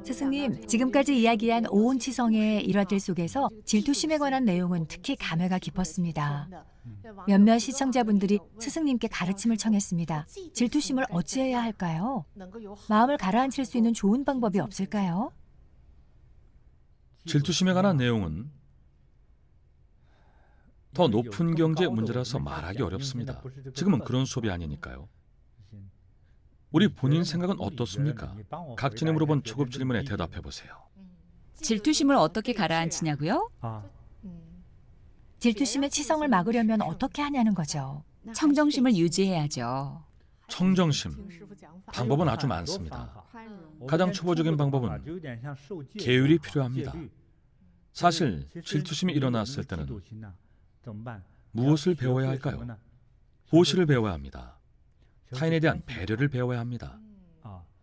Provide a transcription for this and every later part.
스승님, 지금까지 이야기한 오온치성의 일화들 속에서 질투심에 관한 내용은 특히 감회가 깊었습니다. 몇몇 시청자분들이 스승님께 가르침을 청했습니다. 질투심을 어찌해야 할까요? 마음을 가라앉힐 수 있는 좋은 방법이 없을까요? 질투심에 관한 내용은 더 높은 경제 문제라서 말하기 어렵습니다. 지금은 그런 수업이 아니니까요. 우리 본인 생각은 어떻습니까? 각진이 물어본 초급 질문에 대답해 보세요. 질투심을 어떻게 가라앉히냐고요? 질투심의 치성을 막으려면 어떻게 하냐는 거죠. 청정심을 유지해야죠. 청정심. 방법은 아주 많습니다. 가장 초보적인 방법은 계율이 필요합니다. 사실 질투심이 일어났을 때는 무엇을 배워야 할까요? 보시를 배워야 합니다. 타인에 대한 배려를 배워야 합니다.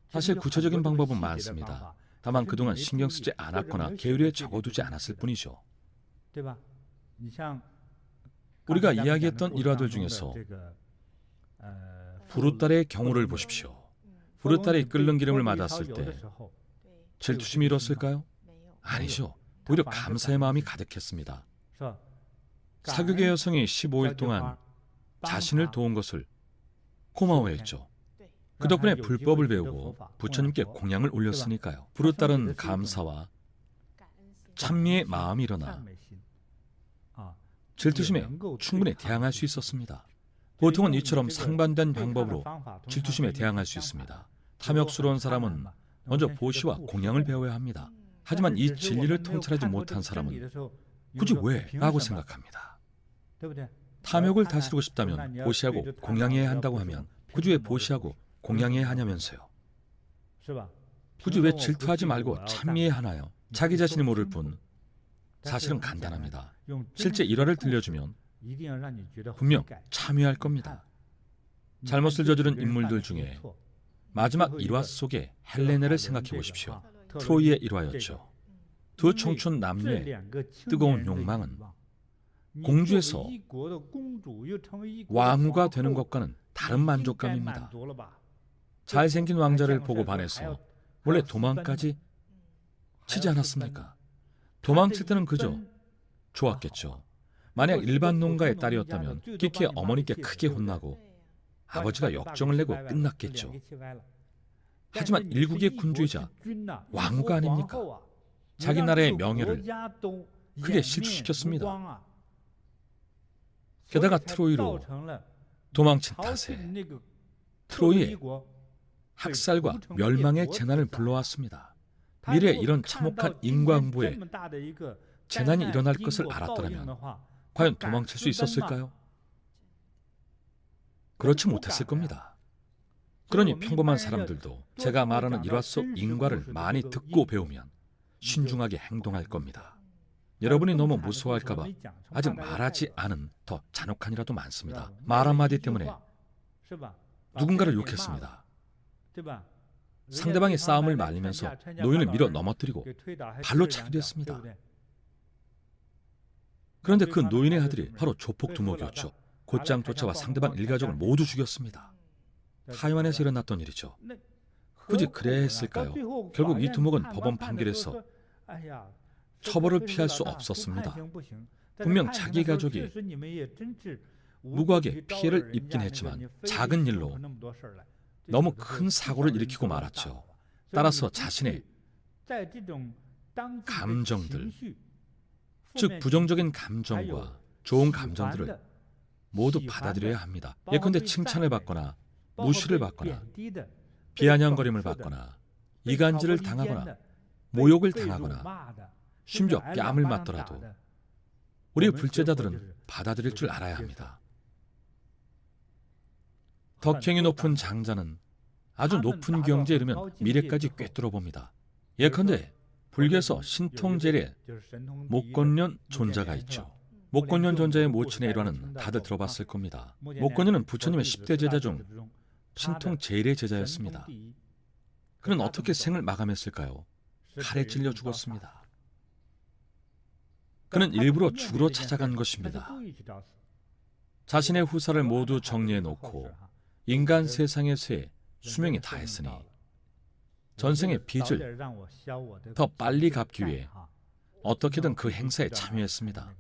사실 구체적인 방법은 많습니다. 다만 그동안 신경 쓰지 않았거나 계율에 적어두지 않았을 뿐이죠. 우리가 이야기했던 일화들 중에서 부르딸의 경우를 보십시오. 부르딸이 끓는 기름을 맞았을 때 질투심이 일었을까요? 아니죠. 오히려 감사의 마음이 가득했습니다. 사교계 여성이 15일 동안 자신을 도운 것을 고마워했죠. 그 덕분에 불법을 배우고 부처님께 공양을 올렸으니까요. 부르딸은 감사와 찬미의 마음이 일어나 질투심에 충분히 대항할 수 있었습니다. 보통은 이처럼 상반된 방법으로 질투심에 대항할 수 있습니다. 탐욕스러운 사람은 먼저 보시와 공양을 배워야 합니다. 하지만 이 진리를 통찰하지 못한 사람은 굳이 왜? 라고 생각합니다. 탐욕을 다스리고 싶다면 보시하고 공양해야 한다고 하면 굳이 왜 보시하고 공양해야 하냐면서요. 굳이 왜 질투하지 말고 찬미해야 하나요? 자기 자신이 모를 뿐 사실은 간단합니다. 실제 일화를 들려주면 분명 참여할 겁니다. 잘못을 저지른 인물들 중에 마지막 일화 속의 헬레네를 생각해 보십시오. 트로이의 일화였죠. 두 청춘 남녀의 뜨거운 욕망은 공주에서 왕후가 되는 것과는 다른 만족감입니다. 잘생긴 왕자를 보고 반해서 원래 도망까지 치지 않았습니까? 도망칠 때는 그저 좋았겠죠. 만약 일반 농가의 딸이었다면 끼케 어머니께 크게 혼나고 아버지가 역정을 내고 끝났겠죠. 하지만 일국의 군주이자 왕후가 아닙니까? 자기 나라의 명예를 크게 실추시켰습니다. 게다가 트로이로 도망친 탓에 트로이의 학살과 멸망의 재난을 불러왔습니다. 미래에 이런 참혹한 인과응보에 재난이 일어날 것을 알았더라면 과연 도망칠 수 있었을까요? 그렇지 못했을 겁니다. 그러니 평범한 사람들도 제가 말하는 일화 속 인과를 많이 듣고 배우면 신중하게 행동할 겁니다. 여러분이 너무 무서워할까 봐 아직 말하지 않은 더 잔혹한 일화도 많습니다. 말 한마디 때문에 누군가를 욕했습니다. 상대방의 싸움을 말리면서 노인을 밀어 넘어뜨리고 발로 차기도 했습니다. 그런데 그 노인의 아들이 바로 조폭 두목이었죠. 곧장 쫓아와 상대방 일가족을 모두 죽였습니다. 타이완에서 일어났던 일이죠. 굳이 그래야 했을까요? 결국 이 두목은 법원 판결에서 처벌을 피할 수 없었습니다. 분명 자기 가족이 무고하게 피해를 입긴 했지만 작은 일로 너무 큰 사고를 일으키고 말았죠. 따라서 자신의 감정들, 즉 부정적인 감정과 좋은 감정들을 모두 받아들여야 합니다. 예컨대 칭찬을 받거나 무시를 받거나 비아냥거림을 받거나 이간질을 당하거나 모욕을 당하거나 심지어 뺨을 맞더라도 우리 불제자들은 받아들일 줄 알아야 합니다. 덕행이 높은 장자는 아주 높은 경지에 이르면 미래까지 꿰뚫어 봅니다. 예컨대 불교에서 신통제례 목건련 존자가 있죠. 목건련 존자의 모친의 일화는 다들 들어봤을 겁니다. 목건련은 부처님의 10대 제자 중 신통제일의 제자였습니다. 그는 어떻게 생을 마감했을까요? 칼에 찔려 죽었습니다. 그는 일부러 죽으러 찾아간 것입니다. 자신의 후사를 모두 정리해 놓고 인간 세상에서의 수명이 다했으니 전생의 빚을 더 빨리 갚기 위해 어떻게든 그 행사에 참여했습니다.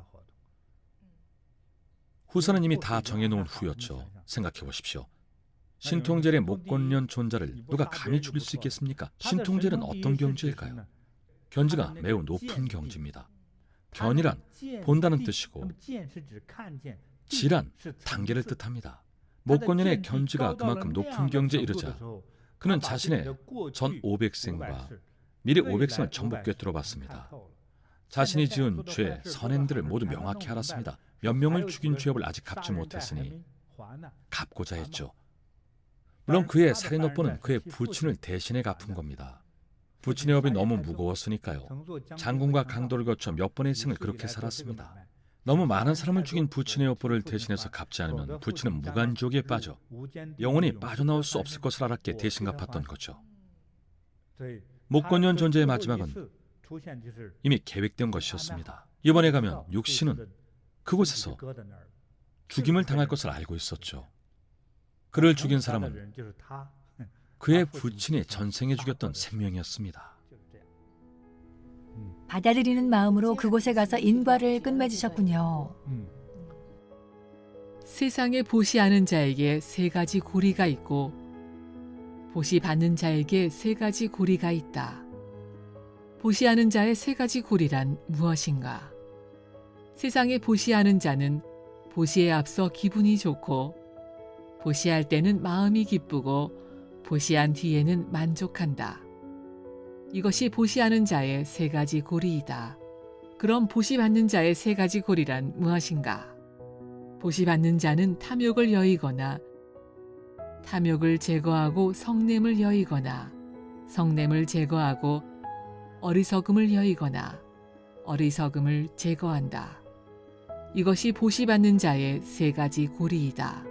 후사는 이미 다 정해놓은 후였죠. 생각해 보십시오. 신통젤의 목권년 존자를 누가 감히 죽일 수 있겠습니까? 신통젤은 어떤 경지일까요? 견지가 매우 높은 경지입니다. 견이란 본다는 뜻이고 지란 단계를 뜻합니다. 목권년의 견지가 그만큼 높은 경지에 이르자 그는 자신의 전 500생과 미래 500생을 전부 꿰뚫어봤습니다. 자신이 지은 죄, 선행들을 모두 명확히 알았습니다. 몇 명을 죽인 죄업을 아직 갚지 못했으니 갚고자 했죠. 물론 그의 살인업보는 그의 부친을 대신해 갚은 겁니다. 부친의 업이 너무 무거웠으니까요. 장군과 강도를 거쳐 몇 번의 생을 그렇게 살았습니다. 너무 많은 사람을 죽인 부친의 업보를 대신해서 갚지 않으면 부친은 무간지옥에 빠져 영원히 빠져나올 수 없을 것을 알았기에 대신 갚았던 거죠. 목권년 존재의 마지막은 이미 계획된 것이었습니다. 이번에 가면 육신은 그곳에서 죽임을 당할 것을 알고 있었죠. 그를 죽인 사람은 그의 부친이 전생에 죽였던 생명이었습니다. 받아들이는 마음으로 그곳에 가서 인과를 끝맺으셨군요. 세상에 보시하는 자에게 세 가지 고리가 있고 보시 받는 자에게 세 가지 고리가 있다. 보시하는 자의 세 가지 고리란 무엇인가? 세상에 보시하는 자는 보시에 앞서 기분이 좋고 보시할 때는 마음이 기쁘고 보시한 뒤에는 만족한다. 이것이 보시하는 자의 세 가지 고리이다. 그럼 보시받는 자의 세 가지 고리란 무엇인가? 보시받는 자는 탐욕을 여의거나 탐욕을 제거하고 성냄을 여의거나 성냄을 제거하고 어리석음을 여의거나 어리석음을 제거한다. 이것이 보시받는 자의 세 가지 고리이다.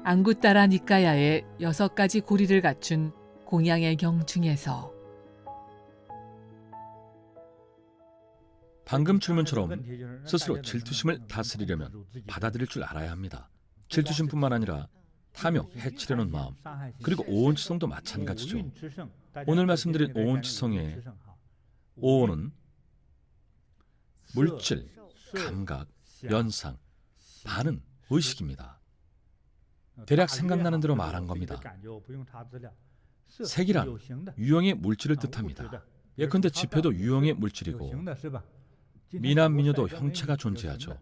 앙구따라 니까야의 6가지 고리를 갖춘 공양의 경 중에서 방금 질문처럼 스스로 질투심을 다스리려면 받아들일 줄 알아야 합니다. 질투심뿐만 아니라 탐욕, 해치려는 마음, 그리고 오온치성도 마찬가지죠. 오늘 말씀드린 오온치성의 오온은 물질, 감각, 연상, 반응, 의식입니다. 대략 생각나는 대로 말한 겁니다. 색이란 유형의 물질을 뜻합니다. 예컨대 지폐도 유형의 물질이고 미남 미녀도 형체가 존재하죠.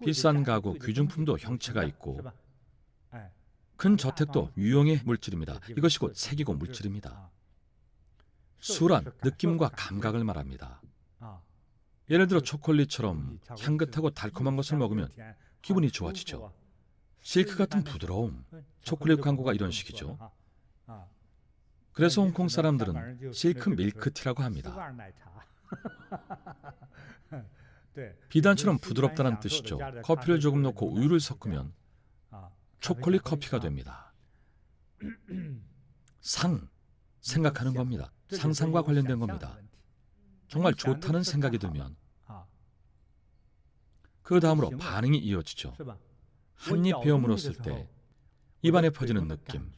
비싼 가구, 귀중품도 형체가 있고 큰 저택도 유형의 물질입니다. 이것이 곧 색이고 물질입니다. 수란 느낌과 감각을 말합니다. 예를 들어 초콜릿처럼 향긋하고 달콤한 것을 먹으면 기분이 좋아지죠. 실크 같은 부드러움, 초콜릿 광고가 이런 식이죠. 그래서 홍콩 사람들은 실크 밀크티라고 합니다. 비단처럼 부드럽다는 뜻이죠. 커피를 조금 넣고 우유를 섞으면 초콜릿 커피가 됩니다. 생각하는 겁니다. 상상과 관련된 겁니다. 정말 좋다는 생각이 들면 그 다음으로 반응이 이어지죠. 한 입 베어 물었을 때 입안에 퍼지는 느낌,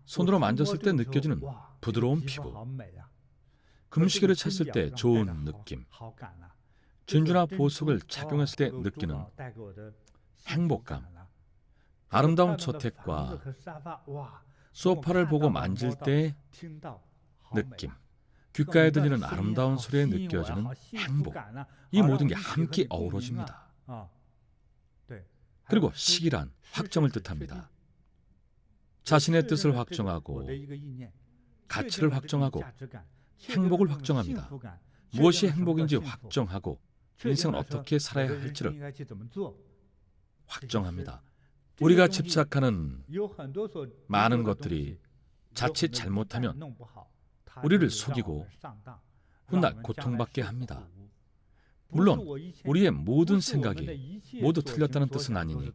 손으로 만졌을 때 느껴지는 부드러운 피부, 금시계를 찼을 때 좋은 느낌, 진주나 보석을 착용했을 때 느끼는 행복감, 아름다운 저택과 소파를 보고 만질 때의 느낌, 귓가에 들리는 아름다운 소리에 느껴지는 행복, 이 모든 게 함께 어우러집니다. 그리고 식이란 확정을 뜻합니다. 자신의 뜻을 확정하고 가치를 확정하고 행복을 확정합니다. 무엇이 행복인지 확정하고 인생을 어떻게 살아야 할지를 확정합니다. 우리가 집착하는 많은 것들이 자칫 잘못하면 우리를 속이고 훗날 고통받게 합니다. 물론 우리의 모든 생각이 모두 틀렸다는 뜻은 아니니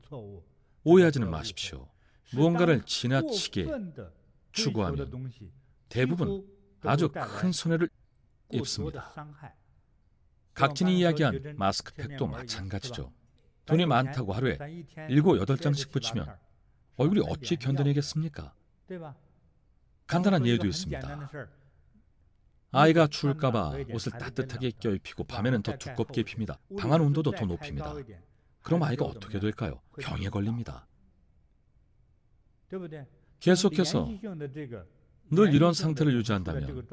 오해하지는 마십시오. 무언가를 지나치게 추구하면 대부분 아주 큰 손해를 입습니다. 각진이 이야기한 마스크팩도 마찬가지죠. 돈이 많다고 하루에 7, 8장씩 붙이면 얼굴이 어찌 견뎌내겠습니까? 간단한 예도 있습니다. 아이가 추울까봐 옷을 따뜻하게 껴입히고 밤에는 더 두껍게 입힙니다. 방 안 온도도 더 높입니다. 그럼 아이가 어떻게 될까요? 병에 걸립니다. 계속해서 늘 이런 상태를 유지한다면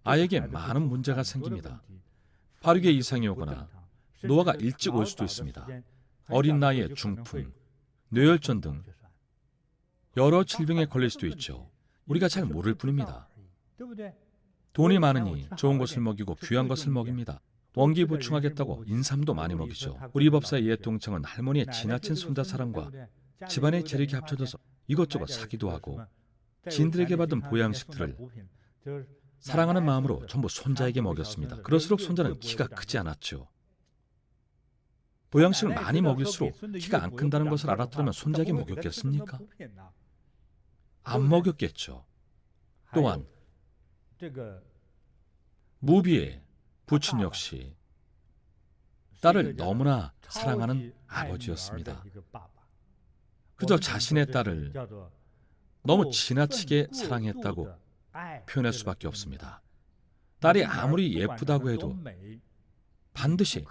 아이에게 많은 문제가 생깁니다. 발육에 이상이 오거나 노화가 일찍 올 수도 있습니다. 어린 나이에 중풍, 뇌혈전 등 여러 질병에 걸릴 수도 있죠. 우리가 잘 모를 뿐입니다. 돈이 많으니 좋은 것을 먹이고 귀한 것을 먹입니다. 원기 보충하겠다고 인삼도 많이 먹이죠. 우리 법사의 옛 동창은 할머니의 지나친 손자 사랑과 집안의 재력이 합쳐져서 이것저것 사기도 하고 진들에게 받은 보양식들을 사랑하는 마음으로 전부 손자에게 먹였습니다. 그럴수록 손자는 키가 크지 않았죠. 보양식을 많이 먹일수록 키가 안 큰다는 것을 알았더라면 손자에게 먹였겠습니까? 안 먹였겠죠. 또한 무비의 부친 역시 딸을 너무나 사랑하는 아버지였습니다. 그저 자신의 딸을 너무 지나치게 사랑했다고 표현할 수밖에 없습니다. 딸이 아무리 예쁘다고 해도 반드시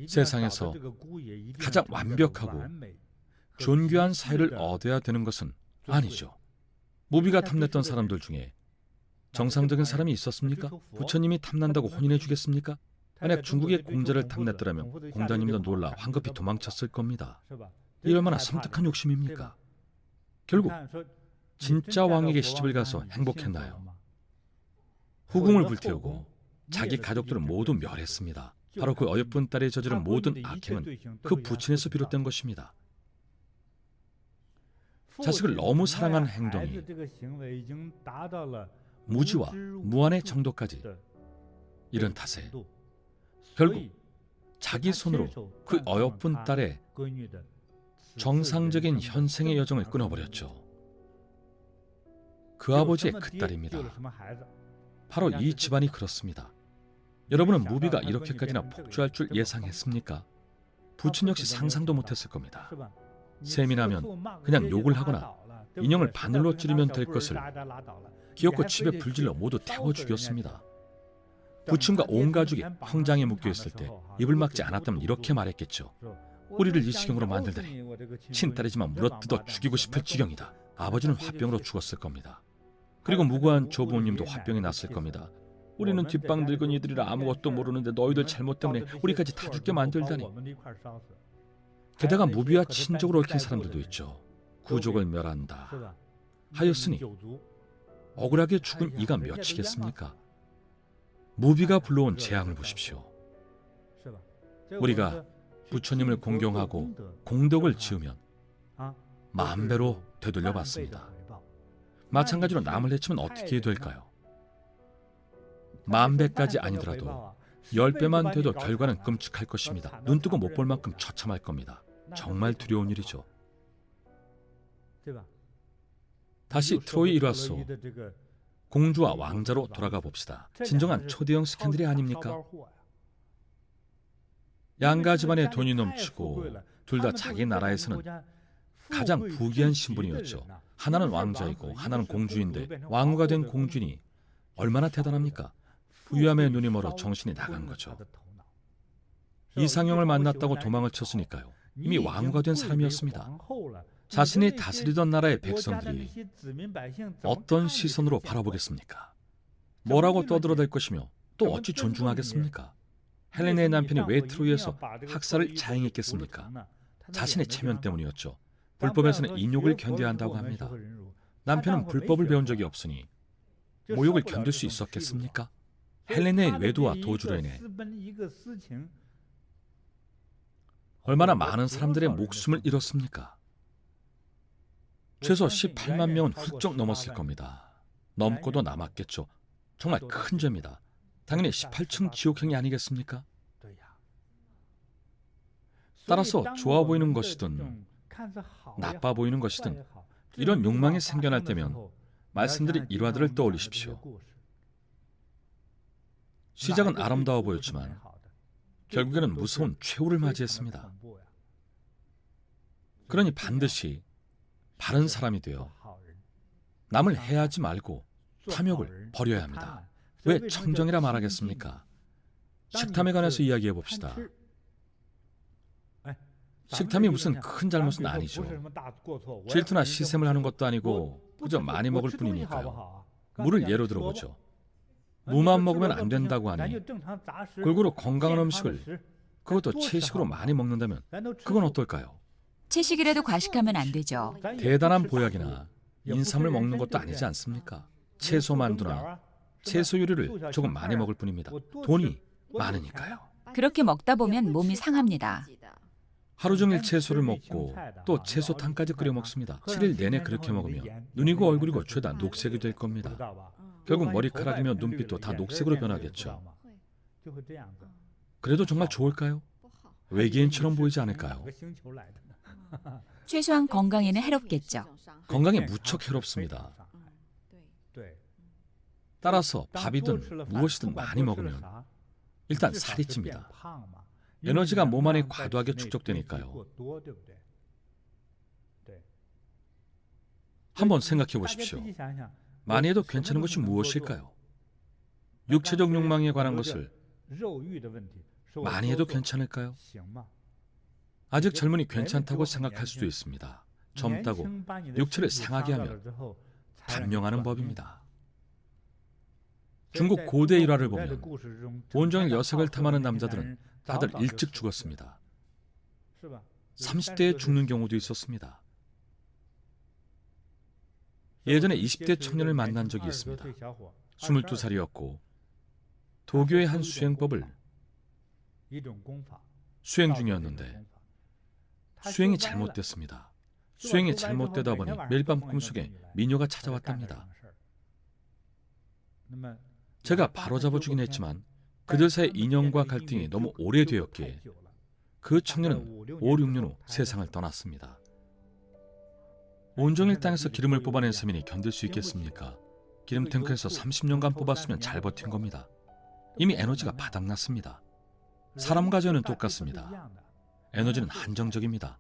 세상에서 가장 완벽하고 존귀한 사이를 얻어야 되는 것은 아니죠. 무비가 탐냈던 사람들 중에 정상적인 사람이 있었습니까? 부처님이 탐난다고 혼인해 주겠습니까? 만약 중국의 공자를 탐냈더라면 공자님도 놀라 황급히 도망쳤을 겁니다. 이 얼마나 섬뜩한 욕심입니까? 결국 진짜 왕에게 시집을 가서 행복했나요? 후궁을 불태우고 자기 가족들을 모두 멸했습니다. 바로 그 어여쁜 딸이 저지른 모든 악행은 그 부친에서 비롯된 것입니다. 자식을 너무 사랑하는 행동이 무지와 무한의 정도까지 이른 탓에 결국 자기 손으로 그 어여쁜 딸의 정상적인 현생의 여정을 끊어버렸죠. 그 아버지의 그 딸입니다. 바로 이 집안이 그렇습니다. 여러분은 무비가 이렇게까지나 폭주할 줄 예상했습니까? 부친 역시 상상도 못했을 겁니다. 셈이 나면 그냥 욕을 하거나 인형을 바늘로 찌르면 될 것을 기어코 집에 불질러 모두 태워 죽였습니다. 부친과 온 가족이 황장에 묶여 있을 때 입을 막지 않았다면 이렇게 말했겠죠. 우리를 이 지경으로 만들다니 친딸이지만 물어뜯어 죽이고 싶을 지경이다. 아버지는 화병으로 죽었을 겁니다. 그리고 무고한 조부모님도 화병이 났을 겁니다. 우리는 뒷방 늙은이들이라 아무것도 모르는데 너희들 잘못 때문에 우리까지 다 죽게 만들다니. 게다가 무비와 친족으로 얽힌 사람들도 있죠. 구족을 멸한다 하였으니 억울하게 죽은 이가 몇이겠습니까? 무비가 불러온 재앙을 보십시오. 우리가 부처님을 공경하고 공덕을 지으면 만배로 되돌려 받습니다. 마찬가지로 남을 해치면 어떻게 될까요? 만배까지 아니더라도 10배만 돼도 결과는 끔찍할 것입니다. 눈뜨고 못 볼 만큼 처참할 겁니다. 정말 두려운 일이죠. 다시 트로이 일화소 공주와 왕자로 돌아가 봅시다. 진정한 초대형 스캔들이 아닙니까? 양가 집안에 돈이 넘치고 둘 다 자기 나라에서는 가장 부귀한 신분이었죠. 하나는 왕자이고 하나는 공주인데 왕후가 된 공주니 얼마나 대단합니까? 부유함에 눈이 멀어 정신이 나간 거죠. 이상형을 만났다고 도망을 쳤으니까요. 이미 왕후가 된 사람이었습니다. 자신이 다스리던 나라의 백성들이 어떤 시선으로 바라보겠습니까? 뭐라고 떠들어댈 것이며 또 어찌 존중하겠습니까? 헬레네의 남편이 왜 트로이에서 학살을 자행했겠습니까? 자신의 체면 때문이었죠. 불법에서는 인욕을 견뎌야 한다고 합니다. 남편은 불법을 배운 적이 없으니 모욕을 견딜 수 있었겠습니까? 헬레네의 외도와 도주로 인해 얼마나 많은 사람들의 목숨을 잃었습니까? 최소 18만 명은 훌쩍 넘었을 겁니다. 넘고도 남았겠죠. 정말 큰 죄입니다. 당연히 18층 지옥행이 아니겠습니까? 따라서 좋아 보이는 것이든 나빠 보이는 것이든 이런 욕망이 생겨날 때면 말씀드린 일화들을 떠올리십시오. 시작은 아름다워 보였지만 결국에는 무서운 최후를 맞이했습니다. 그러니 반드시 바른 사람이 되어 남을 해하지 말고 탐욕을 버려야 합니다. 왜 청정이라 말하겠습니까? 식탐에 관해서 이야기해 봅시다. 식탐이 무슨 큰 잘못은 아니죠. 질투나 시샘을 하는 것도 아니고 그저 많이 먹을 뿐이니까요. 물을 예로 들어보죠. 무만 먹으면 안 된다고 하니 골고루 건강한 음식을 그것도 채식으로 많이 먹는다면 그건 어떨까요? 채식이라도 과식하면 안 되죠. 대단한 보약이나 인삼을 먹는 것도 아니지 않습니까? 채소 만두나 채소 요리를 조금 많이 먹을 뿐입니다. 돈이 많으니까요. 그렇게 먹다 보면 몸이 상합니다. 하루 종일 채소를 먹고 또 채소탕까지 끓여 먹습니다. 7일 내내 그렇게 먹으면 눈이고 얼굴이고 죄다 녹색이 될 겁니다. 결국 머리카락이며 눈빛도 다 녹색으로 변하겠죠. 그래도 정말 좋을까요? 외계인처럼 보이지 않을까요? 최소한 건강에는 해롭겠죠. 건강에 무척 해롭습니다. 따라서 밥이든 무엇이든 많이 먹으면 일단 살이 찝니다. 에너지가 몸 안에 과도하게 축적되니까요. 한번 생각해 보십시오. 많이 해도 괜찮은 것이 무엇일까요? 육체적 욕망에 관한 것을 많이 해도 괜찮을까요? 아직 젊으니 괜찮다고 생각할 수도 있습니다. 젊다고 육체를 상하게 하면 단명하는 법입니다. 중국 고대 일화를 보면 온종일 여색을 탐하는 남자들은 다들 일찍 죽었습니다. 30대에 죽는 경우도 있었습니다. 예전에 20대 청년을 만난 적이 있습니다. 22살이었고 도교의 한 수행법을 수행 중이었는데 수행이 잘못됐습니다. 수행이 잘못되다 보니 매일 밤 꿈속에 미녀가 찾아왔답니다. 제가 바로잡아 주긴 했지만 그들 사이 인연과 갈등이 너무 오래되었기에 그 청년은 5, 6년 후 세상을 떠났습니다. 온종일 땅에서 기름을 뽑아낸 세민이 견딜 수 있겠습니까? 기름 탱크에서 30년간 뽑았으면 잘 버틴 겁니다. 이미 에너지가 바닥났습니다. 사람과 저는 똑같습니다. 에너지는 한정적입니다.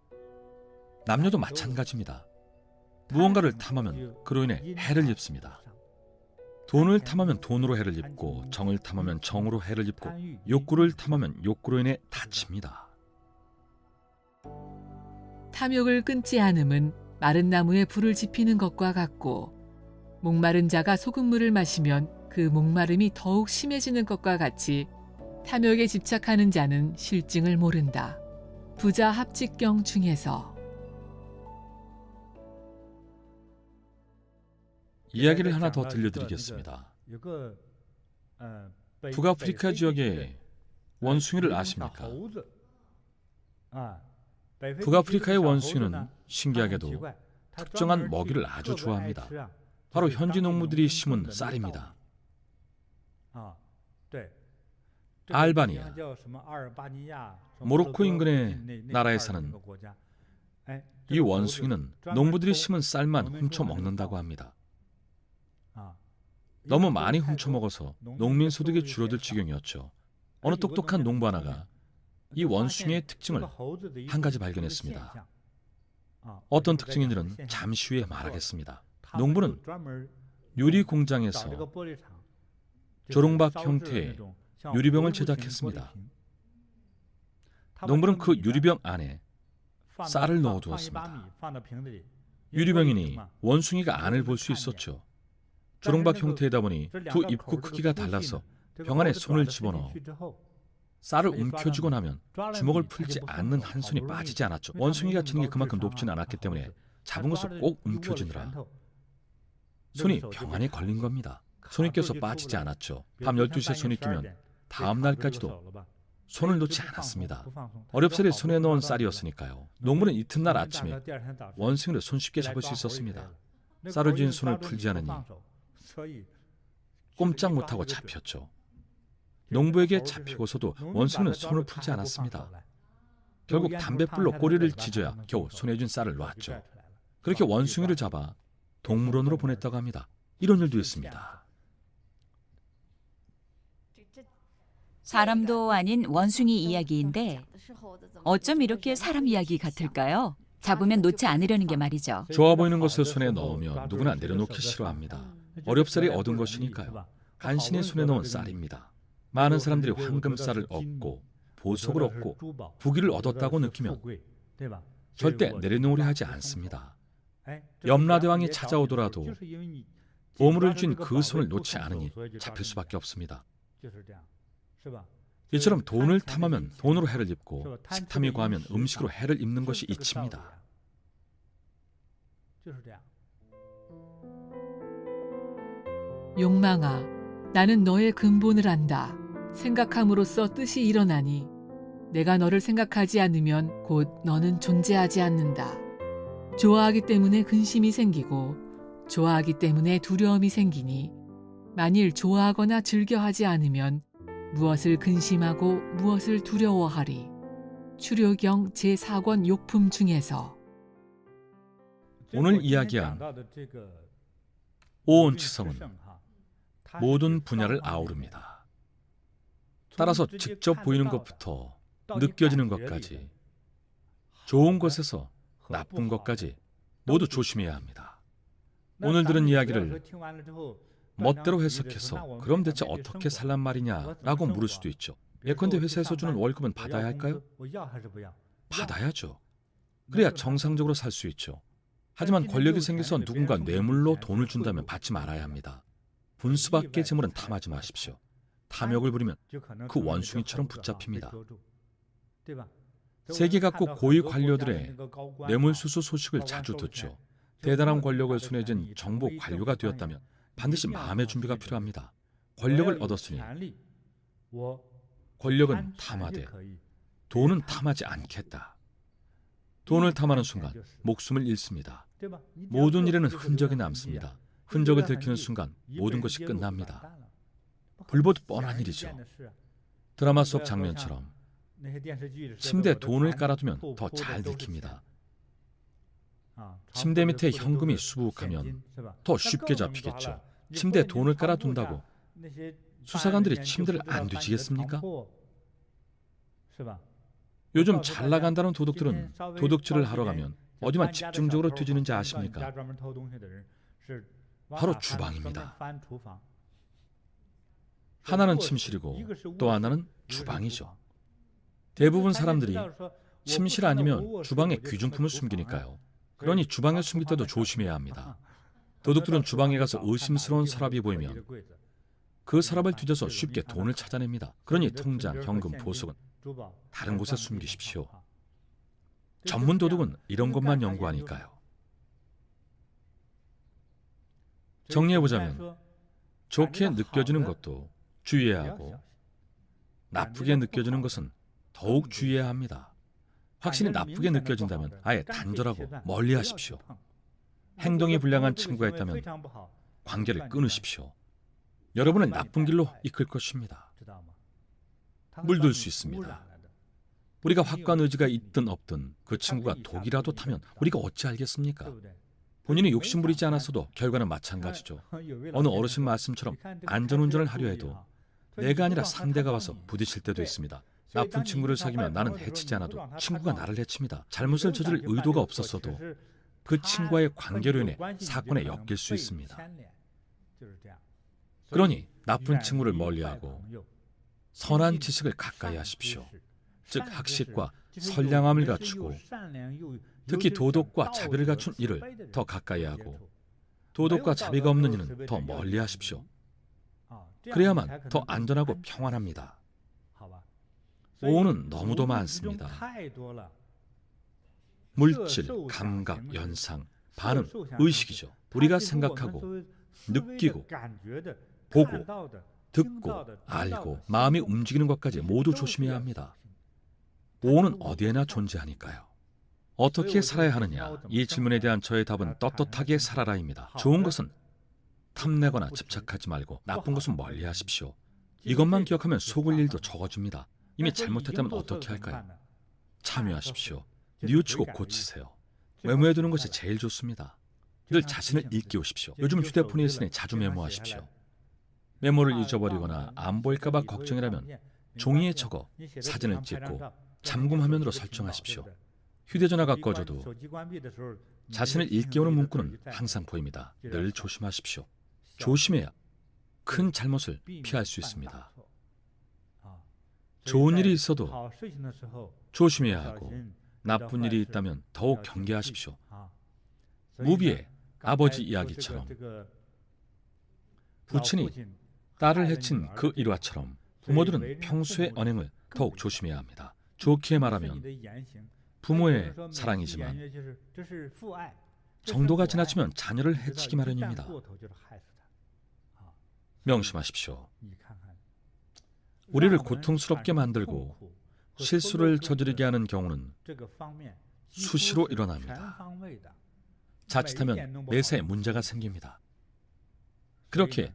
남녀도 마찬가지입니다. 무언가를 탐하면 그로 인해 해를 입습니다. 돈을 탐하면 돈으로 해를 입고 정을 탐하면 정으로 해를 입고 욕구를 탐하면 욕구로 인해 다칩니다. 탐욕을 끊지 않음은 마른 나무에 불을 지피는 것과 같고 목마른 자가 소금물을 마시면 그 목마름이 더욱 심해지는 것과 같이 탐욕에 집착하는 자는 실증을 모른다. 부자 합직경 중에서 이야기를 하나 더 들려드리겠습니다. 북아프리카 지역의 원숭이를 아십니까? 북아프리카의 원숭이는 신기하게도 특정한 먹이를 아주 좋아합니다. 바로 현지 농부들이 심은 쌀입니다. 알바니아, 모로코 인근의 나라에 사는 이 원숭이는 농부들이 심은 쌀만 훔쳐 먹는다고 합니다. 너무 많이 훔쳐 먹어서 농민 소득이 줄어들 지경이었죠. 어느 똑똑한 농부 하나가 이 원숭이의 특징을 한 가지 발견했습니다. 어떤 특징인지는 잠시 후에 말하겠습니다. 농부는 유리 공장에서 조롱박 형태의 유리병을 제작했습니다. 농부는 그 유리병 안에 쌀을 넣어두었습니다. 유리병이니 원숭이가 안을 볼 수 있었죠. 조롱박 형태이다 보니 두 입구 크기가 달라서 병 안에 손을 집어넣어 쌀을 움켜쥐고 나면 주먹을 풀지 않는 한 손이 빠지지 않았죠. 원숭이가 치는 게 그만큼 높지는 않았기 때문에 잡은 것을 꼭 움켜쥐느라 손이 병 안에 걸린 겁니다. 손이 껴서 빠지지 않았죠. 밤 12시에 손이 끼면 다음 날까지도 손을 놓지 않았습니다. 어렵사리 손에 넣은 쌀이었으니까요. 농부는 이튿날 아침에 원숭이를 손쉽게 잡을 수 있었습니다. 쌀을 쥔 손을 풀지 않으니 꼼짝 못하고 잡혔죠. 농부에게 잡히고서도 원숭이는 손을 풀지 않았습니다. 결국 담뱃불로 꼬리를 찢어야 겨우 손에 쥔 쌀을 놨죠. 그렇게 원숭이를 잡아 동물원으로 보냈다고 합니다. 이런 일도 있습니다. 사람도 아닌 원숭이 이야기인데 어쩜 이렇게 사람 이야기 같을까요? 잡으면 놓지 않으려는 게 말이죠. 좋아 보이는 것을 손에 넣으면 누구나 내려놓기 싫어합니다. 어렵사리 얻은 것이니까요. 간신히 손에 넣은 쌀입니다. 많은 사람들이 황금쌀을 얻고 보석을 얻고 부귀를 얻었다고 느끼면 절대 내려놓으려 하지 않습니다. 염라대왕이 찾아오더라도 보물을 쥔 그 손을 놓지 않으니 잡힐 수밖에 없습니다. 이처럼 돈을 탐하면 돈으로 해를 입고 식탐이 과하면 음식으로 해를 입는 것이 이치입니다. 욕망아, 나는 너의 근본을 안다. 생각함으로써 뜻이 일어나니 내가 너를 생각하지 않으면 곧 너는 존재하지 않는다. 좋아하기 때문에 근심이 생기고 좋아하기 때문에 두려움이 생기니 만일 좋아하거나 즐겨하지 않으면 무엇을 근심하고 무엇을 두려워하리. 추료경 제4권 욕품 중에서. 오늘 이야기한 오온치성은 모든 분야를 아우릅니다. 따라서 직접 보이는 것부터 느껴지는 것까지, 좋은 것에서 나쁜 것까지 모두 조심해야 합니다. 오늘 들은 이야기를 멋대로 해석해서 그럼 대체 어떻게 살란 말이냐라고 물을 수도 있죠. 예컨대 회사에서 주는 월급은 받아야 할까요? 받아야죠. 그래야 정상적으로 살 수 있죠. 하지만 권력이 생겨서 누군가 뇌물로 돈을 준다면 받지 말아야 합니다. 분수밖의 재물은 탐하지 마십시오. 탐욕을 부리면 그 원숭이처럼 붙잡힙니다. 세계 각국 고위 관료들의 뇌물수수 소식을 자주 듣죠. 대단한 권력을 손에 쥔 정부 관료가 되었다면 반드시 마음의 준비가 필요합니다. 권력을 얻었으니 권력은 탐하되 돈은 탐하지 않겠다. 돈을 탐하는 순간 목숨을 잃습니다. 모든 일에는 흔적이 남습니다. 흔적을 들키는 순간 모든 것이 끝납니다. 불보듯 뻔한 일이죠. 드라마 속 장면처럼 침대에 돈을 깔아두면 더 잘 들킵니다. 침대 밑에 현금이 수북하면 더 쉽게 잡히겠죠. 침대에 돈을 깔아둔다고 수사관들이 침대를 안 뒤지겠습니까? 요즘 잘 나간다는 도둑들은 도둑질을 하러 가면 어디만 집중적으로 뒤지는지 아십니까? 바로 주방입니다. 하나는 침실이고 또 하나는 주방이죠. 대부분 사람들이 침실 아니면 주방에 귀중품을 숨기니까요. 그러니 주방에 숨길 때도 조심해야 합니다. 도둑들은 주방에 가서 의심스러운 서랍이 보이면 그 서랍을 뒤져서 쉽게 돈을 찾아냅니다. 그러니 통장, 현금, 보석은 다른 곳에 숨기십시오. 전문 도둑은 이런 것만 연구하니까요. 정리해보자면 좋게 느껴지는 것도 주의해야 하고 나쁘게 느껴지는 것은 더욱 주의해야 합니다. 확실히 나쁘게 느껴진다면 아예 단절하고 멀리하십시오. 행동이 불량한 친구가 있다면 관계를 끊으십시오. 여러분을 나쁜 길로 이끌 것입니다. 물들 수 있습니다. 우리가 확고한 의지가 있든 없든 그 친구가 독이라도 타면 우리가 어찌 알겠습니까? 본인이 욕심 부리지 않았어도 결과는 마찬가지죠. 어느 어르신 말씀처럼 안전운전을 하려 해도 내가 아니라 상대가 와서 부딪힐 때도 있습니다. 나쁜 친구를 사귀면 나는 해치지 않아도 친구가 나를 해칩니다. 잘못을 저지를 의도가 없었어도 그 친구와의 관계로 인해 사건에 엮일 수 있습니다. 그러니 나쁜 친구를 멀리하고 선한 지식을 가까이 하십시오. 즉 학식과 선량함을 갖추고 특히 도덕과 자비를 갖춘 이를 더 가까이 하고 도덕과 자비가 없는 이는 더 멀리 하십시오. 그래야만 더 안전하고 평안합니다. 오는 너무도 많습니다. 물질, 감각, 연상, 반응, 의식이죠. 우리가 생각하고 느끼고 보고 듣고 알고 마음이 움직이는 것까지 모두 조심해야 합니다. 오는 어디에나 존재하니까요. 어떻게 살아야 하느냐? 이 질문에 대한 저의 답은 떳떳하게 살아라입니다. 좋은 것은 탐내거나 집착하지 말고 나쁜 것은 멀리하십시오. 이것만 기억하면 속을 일도 적어집니다. 이미 잘못했다면 어떻게 할까요? 참여하십시오. 뉘우치고 고치세요. 메모해 두는 것이 제일 좋습니다. 늘 자신을 일깨우십시오. 요즘 휴대폰이 있으니 자주 메모하십시오. 메모를 잊어버리거나 안 보일까 봐 걱정이라면 종이에 적어 사진을 찍고 잠금 화면으로 설정하십시오. 휴대전화가 꺼져도 자신을 일깨우는 문구는 항상 보입니다. 늘 조심하십시오. 조심해야 큰 잘못을 피할 수 있습니다. 좋은 일이 있어도 조심해야 하고 나쁜 일이 있다면 더욱 경계하십시오. 무비의 아버지 이야기처럼 부친이 딸을 해친 그 일화처럼 부모들은 평소의 언행을 더욱 조심해야 합니다. 좋게 말하면 부모의 사랑이지만 정도가 지나치면 자녀를 해치기 마련입니다. 명심하십시오. 우리를 고통스럽게 만들고 실수를 저지르게 하는 경우는 수시로 일어납니다. 자칫하면 매사에 문제가 생깁니다. 그렇게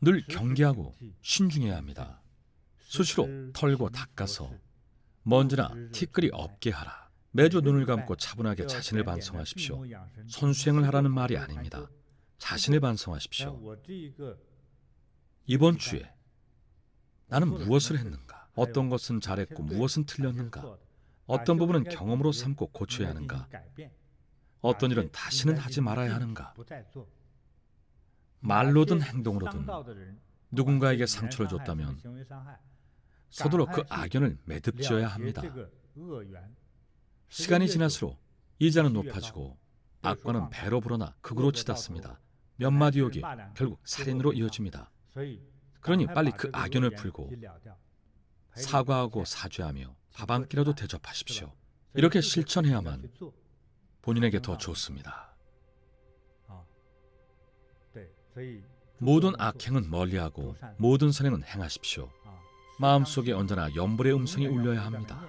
늘 경계하고 신중해야 합니다. 수시로 털고 닦아서 먼지나 티끌이 없게 하라. 매주 눈을 감고 차분하게 자신을 반성하십시오. 선수행을 하라는 말이 아닙니다. 자신을 반성하십시오. 이번 주에 나는 무엇을 했는가? 어떤 것은 잘했고 무엇은 틀렸는가? 어떤 부분은 경험으로 삼고 고쳐야 하는가? 어떤 일은 다시는 하지 말아야 하는가? 말로든 행동으로든 누군가에게 상처를 줬다면 서둘러 그 악연을 매듭지어야 합니다. 시간이 지날수록 이자는 높아지고 악과는 배로 불어나 극으로 치닫습니다. 몇 마디 욕이 결국 살인으로 이어집니다. 그러니 빨리 그 악연을 풀고 사과하고 사죄하며 밥 한 끼라도 대접하십시오. 이렇게 실천해야만 본인에게 더 좋습니다. 모든 악행은 멀리하고 모든 선행은 행하십시오. 마음속에 언제나 염불의 음성이 울려야 합니다.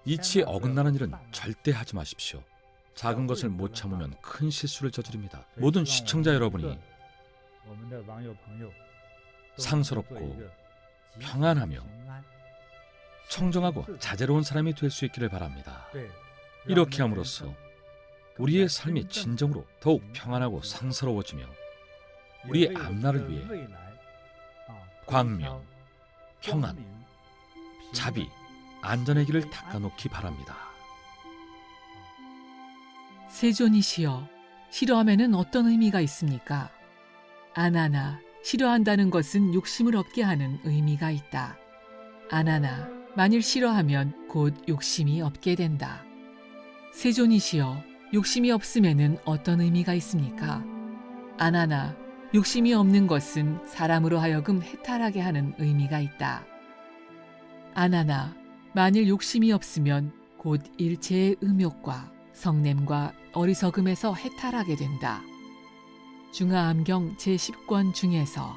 이치에 어긋나는 일은 절대 하지 마십시오. 작은 것을 못 참으면 큰 실수를 저지릅니다. 모든 시청자 여러분이 상스럽고 평안하며 청정하고 자제로운 사람이 될 수 있기를 바랍니다. 이렇게 함으로써 우리의 삶이 진정으로 더욱 평안하고 상스러워지며 우리의 앞날을 위해 광명, 평안, 자비, 안전의 길을 닦아놓기 바랍니다. 세존이시여, 싫어함에는 어떤 의미가 있습니까? 아나나, 싫어한다는 것은 욕심을 얻게 하는 의미가 있다. 아나나, 만일 싫어하면 곧 욕심이 없게 된다. 세존이시여, 욕심이 없음에는 어떤 의미가 있습니까? 아나나, 욕심이 없는 것은 사람으로 하여금 해탈하게 하는 의미가 있다. 아나나, 만일 욕심이 없으면 곧 일체의 음욕과 성냄과 어리석음에서 해탈하게 된다. 중화암경 제10권 중에서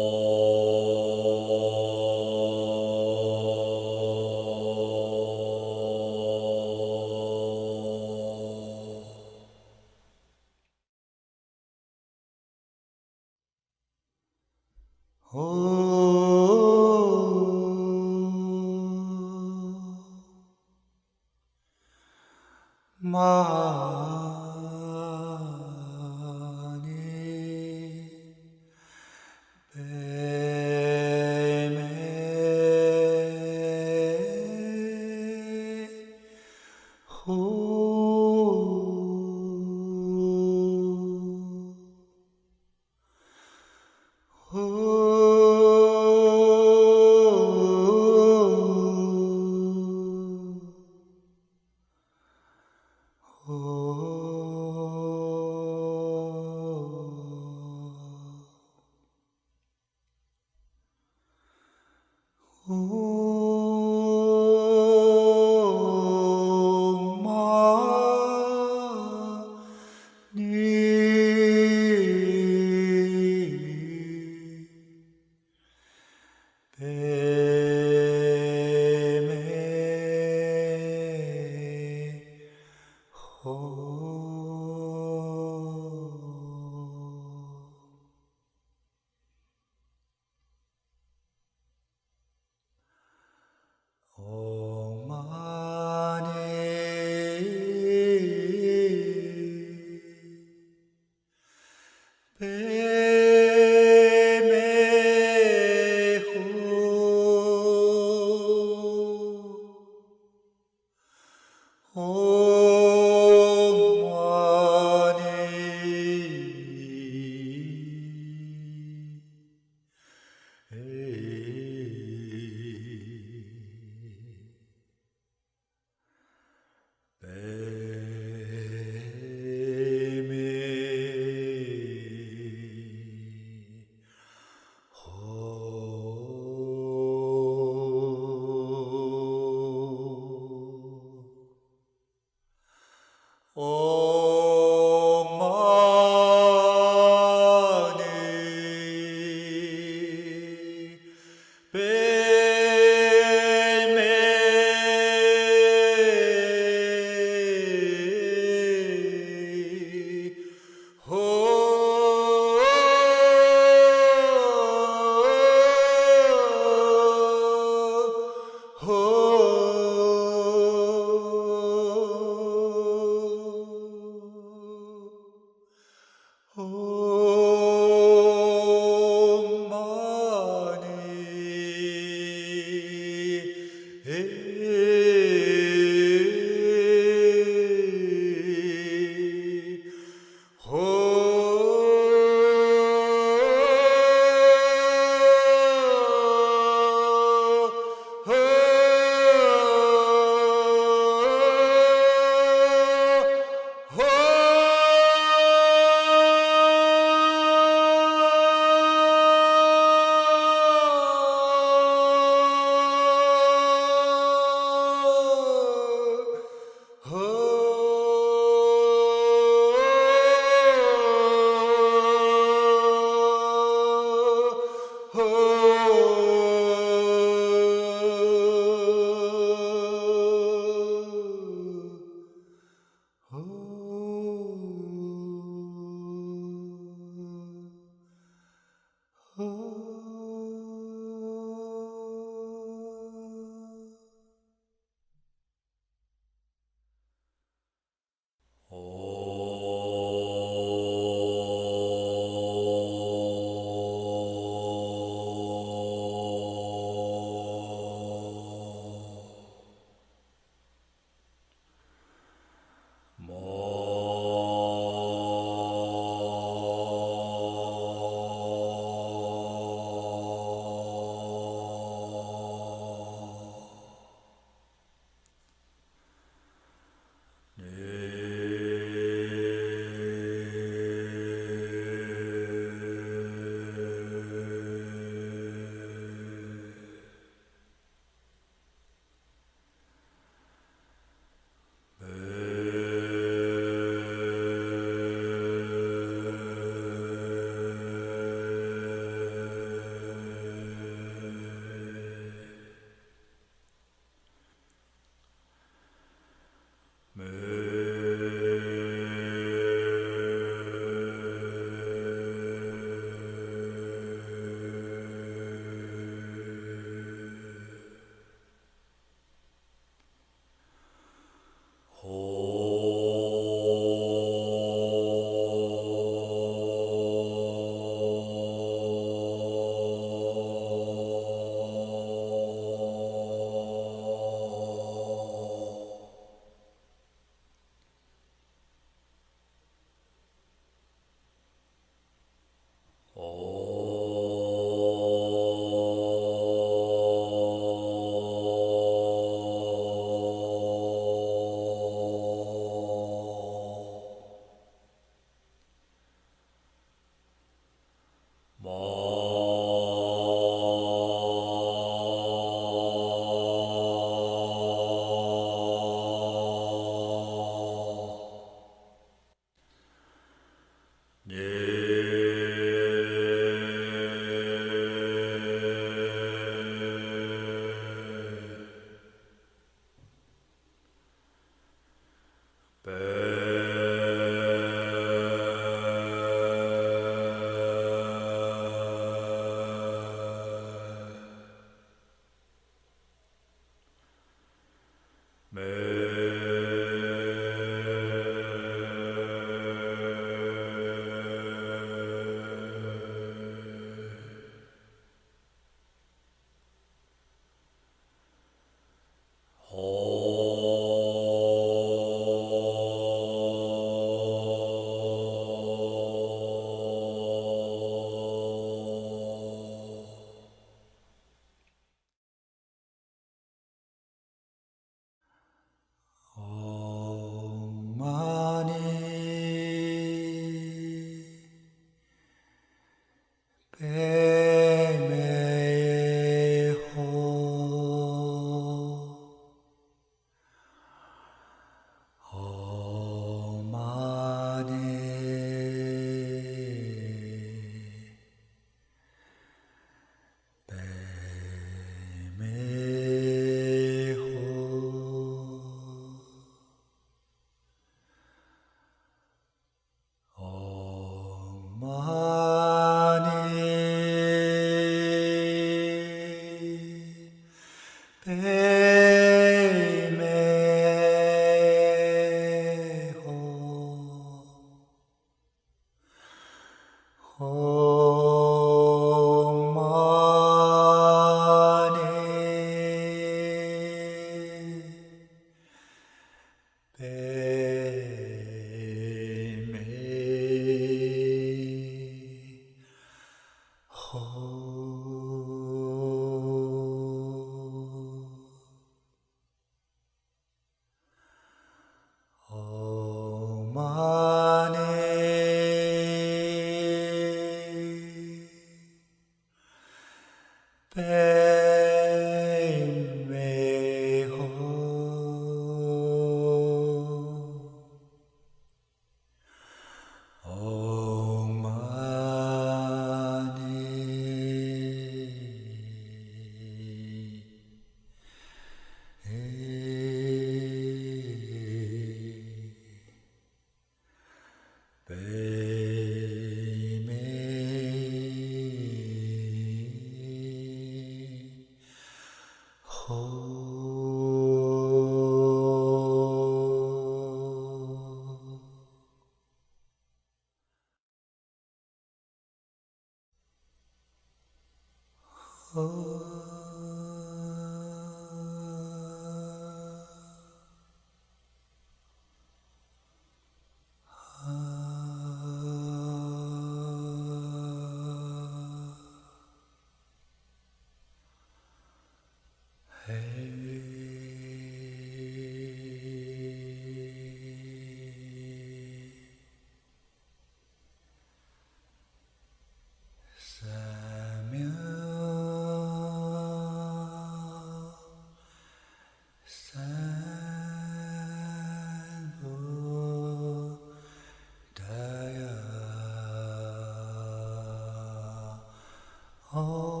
아